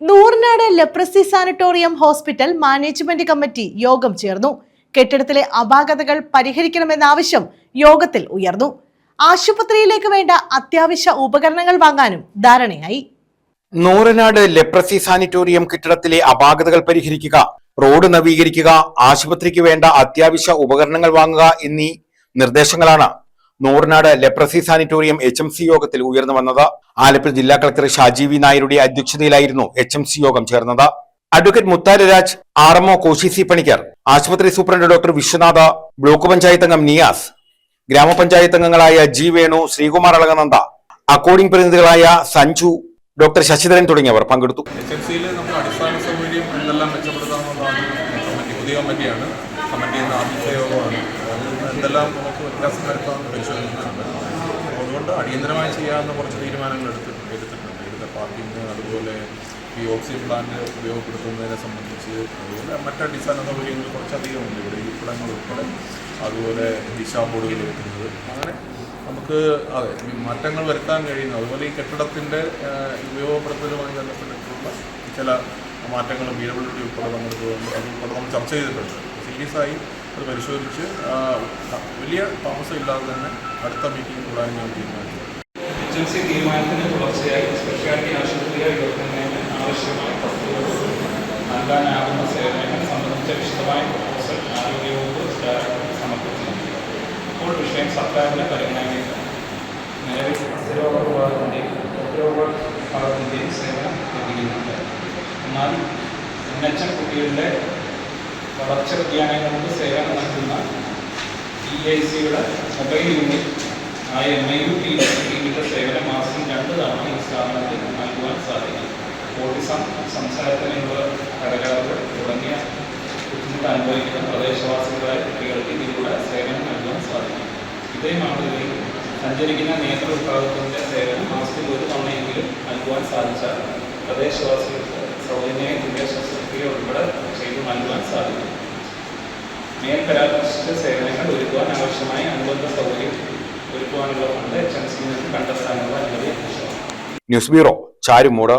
Noornad leprosy sanatorium hospital management committee യോഗം ചേർന്നു. കെട്ടിടത്തിലെ അപാകതകൾ പരിഹരിക്കണമെന്ന ആവശ്യം യോഗത്തിൽ ഉയർന്നു. ആശുപത്രിയിലേക്ക് വേണ്ട അത്യാവശ്യ ഉപകരണങ്ങൾ വാങ്ങാനും ധാരണയായി. നൂറിനാട് ലെപ്രസി സാനിറ്റോറിയം കെട്ടിടത്തിലെ അപാകതകൾ പരിഹരിക്കുക, റോഡ് നവീകരിക്കുക, ആശുപത്രിക്ക് വേണ്ട അത്യാവശ്യ ഉപകരണങ്ങൾ വാങ്ങുക എന്നീ നിർദ്ദേശങ്ങളാണ് നൂറിനാട് ലെപ്രസി സാനിറ്റോറിയം HMC യോഗത്തിൽ ഉയർന്നു വന്നത്. ആലപ്പുഴ ജില്ലാ കളക്ടർ ഷാജി വി നായരുടെ അധ്യക്ഷതയിലായിരുന്നു HMC യോഗം ചേർന്നത്. Advocate Muthararaj, RMO Koshy C Panicker, ആശുപത്രി superintendent doctor Viswanath, block panchayat അംഗം നിയാസ്, ഗ്രാമപഞ്ചായത്ത് അംഗങ്ങളായ G വേണു, ശ്രീകുമാർ അളകനന്ദ, അക്കോർഡിംഗ് പ്രതിനിധികളായ സഞ്ജു, ഡോക്ടർ ശശിധരൻ തുടങ്ങിയവർ പങ്കെടുത്തു. HMCയിൽ നമ്മൾ അടിസ്ഥാന സൗകര്യം എന്തെല്ലാം മെച്ചപ്പെടുത്താമെന്നുള്ളതാണ് പുതിയ കമ്മിറ്റിയാണ്. കമ്മിറ്റിയുടെ ആദ്യത്തെ യോഗമാണ്. എന്തെല്ലാം നമുക്ക് വ്യത്യാസം വരുത്താമെന്ന് പരിശോധിക്കുന്നുണ്ട്. അതുകൊണ്ട് അടിയന്തരമായി ചെയ്യാവുന്ന കുറച്ച് തീരുമാനങ്ങൾ എടുത്തിട്ടുണ്ട്. ഇവിടുത്തെ പാർക്കിംഗ്, അതുപോലെ ഈ ഓക്സിജൻ പ്ലാന്റ് ഉപയോഗപ്പെടുത്തുന്നതിനെ സംബന്ധിച്ച്, അതുപോലെ മറ്റടിസ്ഥാന സൗകര്യങ്ങൾ കുറച്ചധികമുണ്ട് ഇവിടെ, ഇരിപ്പിടങ്ങൾ ഉൾപ്പെടെ, അതുപോലെ ദിശാ ബോർഡുകൾ വെക്കുന്നത്, അങ്ങനെ നമുക്ക് മാറ്റങ്ങൾ വരുത്താൻ കഴിയുന്നു. അതുപോലെ ഈ കെട്ടിടത്തിൻ്റെ ഉപയോഗപ്പെടുത്തലുമായി ബന്ധപ്പെട്ടിട്ടുള്ള ചില മാറ്റങ്ങളും PWD ഉൾപ്പെടെ നമ്മൾ ചർച്ച ചെയ്തിട്ടുണ്ട്. സീരിയസായി അത് പരിശോധിച്ച് വലിയ താമസമില്ലാതെ തന്നെ അടുത്ത മീറ്റിംഗ് കൂടാൻ ഞാൻ തീരുമാനിച്ചു. HMC തീരുമാനത്തിന് തുടർച്ചയായി സ്പെഷ്യാലിറ്റി ആശുപത്രിയായി ഉയർത്തുന്നതിന് ആവശ്യമായ വസ്തുക്കൾ നൽകാനാകുന്ന സേവനങ്ങൾ സംബന്ധിച്ച വിശദമായ പ്രപ്പോസൽ ആരോഗ്യവകുപ്പ് ഡയറക്ടർ സമർപ്പിച്ചിട്ടുണ്ട്. ഇപ്പോൾ വിഷയം സർക്കാരിൻ്റെ പരിഗണനയിലേക്ക് നിലവിൽ സ്ഥിരോഗ വിഭാഗത്തിൻ്റെയും സേവനം ലഭിക്കുന്നുണ്ട്. എന്നാൽ NHM കുട്ടികളുടെ വളർച്ച വ്യതിയാനങ്ങൾക്ക് സേവനം നൽകുന്ന EICയുടെ മൊബൈൽ യൂണിറ്റ് ആയ MIUT സേവനം മാസം 2 തവണ ഈ സ്ഥാപനത്തിൽ നൽകുവാൻ സാധിക്കും. ഓട്ടിസം, സംസാരത്തിനുള്ള തകരാറുകൾ തുടങ്ങിയ ബുദ്ധിമുട്ട് അനുഭവിക്കുന്ന പ്രദേശവാസികളായ കുട്ടികൾക്ക് ഇതിലൂടെ സേവനം നൽകുവാൻ സാധിക്കും. ഇതേ മാതൃകയിൽ സഞ്ചരിക്കുന്ന നേതൃ വിഭാഗത്തിൻ്റെ സേവനം മാസത്തിൽ 1 തവണയെങ്കിലും നൽകുവാൻ സാധിച്ചാൽ പ്രദേശവാസികൾക്ക് സൗജന്യ തുല്യ ശസ്ത്രക്രിയ ഉൾപ്പെടെ ചെയ്തു നൽകുവാൻ സാധിക്കും. മേൽ പരാമർശിച്ച സേവനങ്ങൾ ഒരുക്കുവാൻ ആവശ്യമായ അനുബന്ധ സൗകര്യം ഒരുക്കുവാനുള്ള ഫണ്ട് HMC നിന്ന് കണ്ടെത്താനുള്ള അനുമതി ആവശ്യമാണ്. News bureau, Charummood.